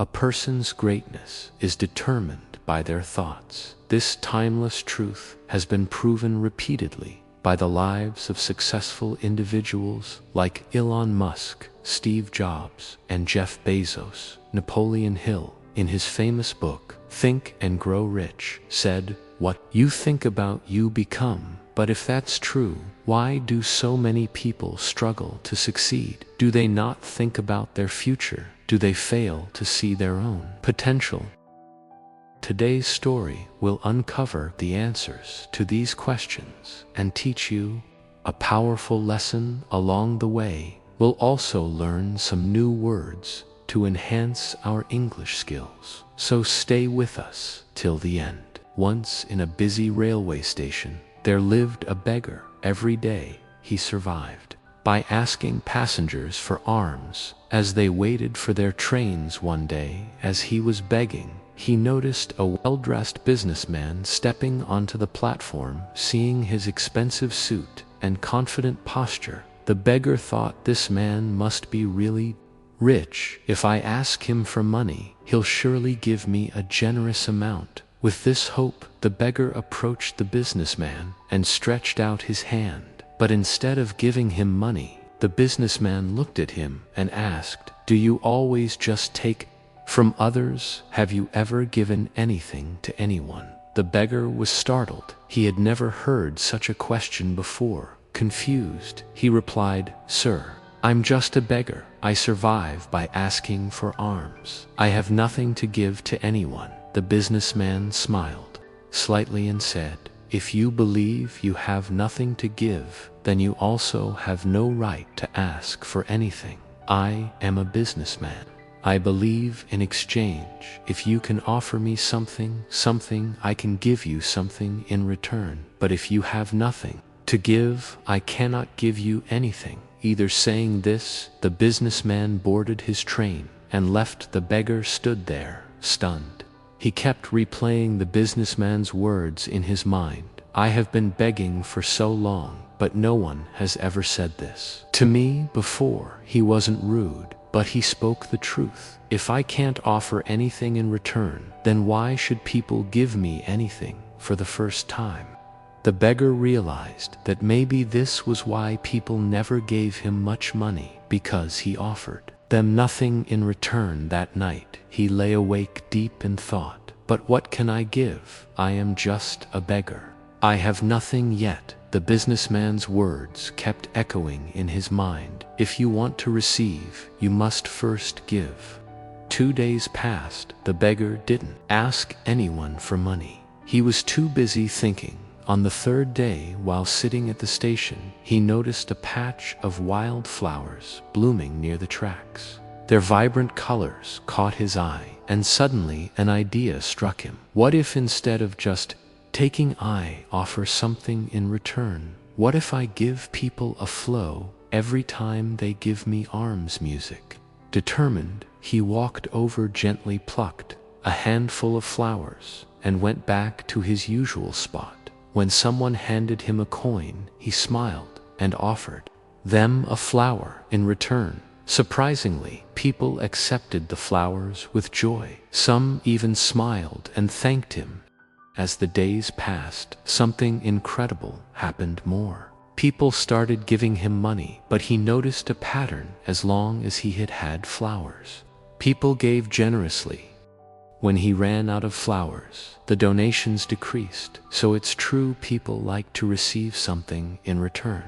A person's greatness is determined by their thoughts. This timeless truth has been proven repeatedly by the lives of successful individuals like Elon Musk, Steve Jobs, and Jeff Bezos. Napoleon Hill, in his famous book, Think and Grow Rich, said, "What you think about you become." But if that's true, why do so many people struggle to succeed? Do they not think about their future? Do they fail to see their own potential? Today's story will uncover the answers to these questions and teach you a powerful lesson along the way. We'll also learn some new words to enhance our English skills. So stay with us till the end. Once in a busy railway station, there lived a beggar. Every day he survived by asking passengers for alms. As they waited for their trains one day, as he was begging, he noticed a well-dressed businessman stepping onto the platform. Seeing his expensive suit and confident posture, the beggar thought, this man must be really rich. If I ask him for money, he'll surely give me a generous amount. With this hope, the beggar approached the businessman and stretched out his hand. But instead of giving him money, the businessman looked at him and asked, "Do you always just take from others? Have you ever given anything to anyone?" The beggar was startled. He had never heard such a question before. Confused, he replied, "Sir, I'm just a beggar. I survive by asking for alms. I have nothing to give to anyone." The businessman smiled slightly and said, "If you believe you have nothing to give, then you also have no right to ask for anything. I am a businessman. I believe in exchange. If you can offer me something, I can give you something in return. But if you have nothing to give, I cannot give you anything." Either saying this, the businessman boarded his train and left. The beggar stood there, stunned. He kept replaying the businessman's words in his mind. "I have been begging for so long, but no one has ever said this to me before." He wasn't rude, but he spoke the truth. If I can't offer anything in return, then why should people give me anything for the first time? The beggar realized that maybe this was why people never gave him much money, because he offered them nothing in return. That night, he lay awake deep in thought. "But what can I give? I am just a beggar. I have nothing yet." The businessman's words kept echoing in his mind. If you want to receive, you must first give. 2 days passed. The beggar didn't ask anyone for money. He was too busy thinking. On the third day, while sitting at the station, he noticed a patch of wild flowers blooming near the tracks. Their vibrant colors caught his eye, and suddenly an idea struck him. What if instead of just taking, I offer something in return? What if I give people a flow every time they give me alms music? Determined, he walked over, gently plucked a handful of flowers, and went back to his usual spot. When someone handed him a coin, he smiled and offered them a flower in return. Surprisingly, people accepted the flowers with joy. Some even smiled and thanked him. As the days passed, something incredible happened more. People started giving him money, but he noticed a pattern. As long as he had had flowers, people gave generously. When he ran out of flowers, the donations decreased. So it's true, people like to receive something in return.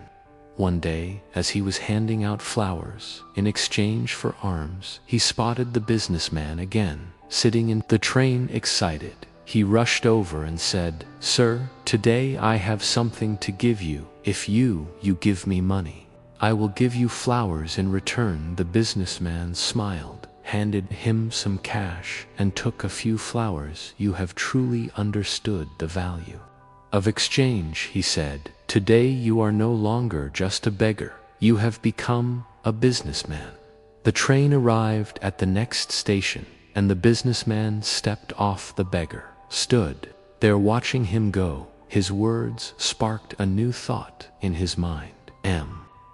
One day, as he was handing out flowers in exchange for alms, he spotted the businessman again, sitting in the train. Excited, he rushed over and said, "Sir, today I have something to give you. If you give me money, I will give you flowers in return." The businessman smiled, handed him some cash, and took a few flowers. "You have truly understood the value of exchange," he said. "Today you are no longer just a beggar. You have become a businessman." The train arrived at the next station, and the businessman stepped off. The beggar stood there watching him go. His words sparked a new thought in his mind. Am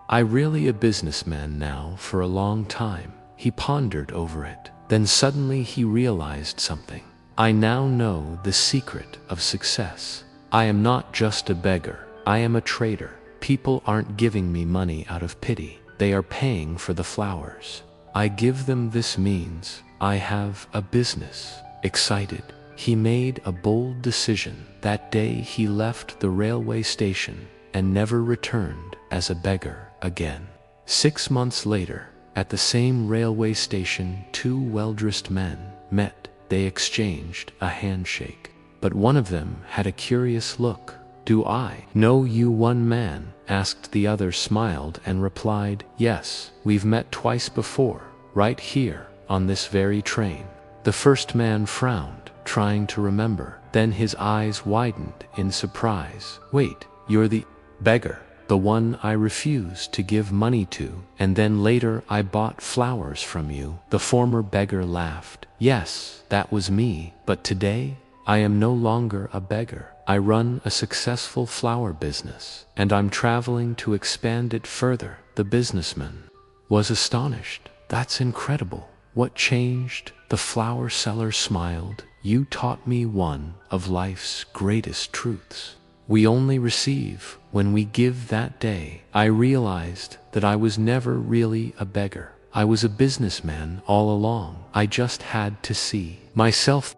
I really a businessman now? For a long time, he pondered over it. Then suddenly he realized something. I now know the secret of success. I am not just a beggar, I am a trader. People aren't giving me money out of pity, they are paying for the flowers. I give them. This means I have a business. Excited, he made a bold decision. That day he left the railway station and never returned as a beggar again. 6 months later, at the same railway station, two well-dressed men met. They exchanged a handshake, but one of them had a curious look. Do I know you? One man asked. The other smiled and replied, yes, we've met twice before, right here, on this very train. The first man frowned, trying to remember. Then his eyes widened in surprise. Wait, you're the beggar, the one I refused to give money to, and then later I bought flowers from you. The former beggar laughed. Yes, that was me, but today I am no longer a beggar. I run a successful flower business, and I'm traveling to expand it further. The businessman was astonished. That's incredible. What changed? The flower seller smiled. You taught me one of life's greatest truths. We only receive when we give. That day, I realized that I was never really a beggar. I was a businessman all along. I just had to see myself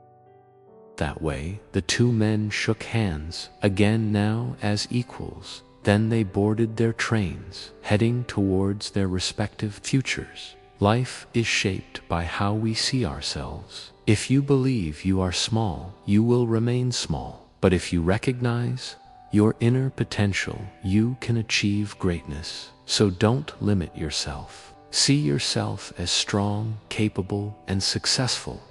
that way. The two men shook hands again, now as equals. Then they boarded their trains, heading towards their respective futures. Life is shaped by how we see ourselves. If you believe you are small, you will remain small. But if you recognize your inner potential, you can achieve greatness. So don't limit yourself. See yourself as strong, capable, and successful.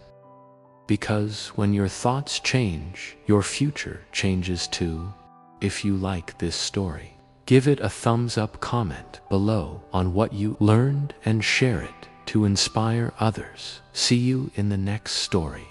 Because when your thoughts change, your future changes too. If you like this story, give it a thumbs up, comment below on what you learned, and share it to inspire others. See you in the next story.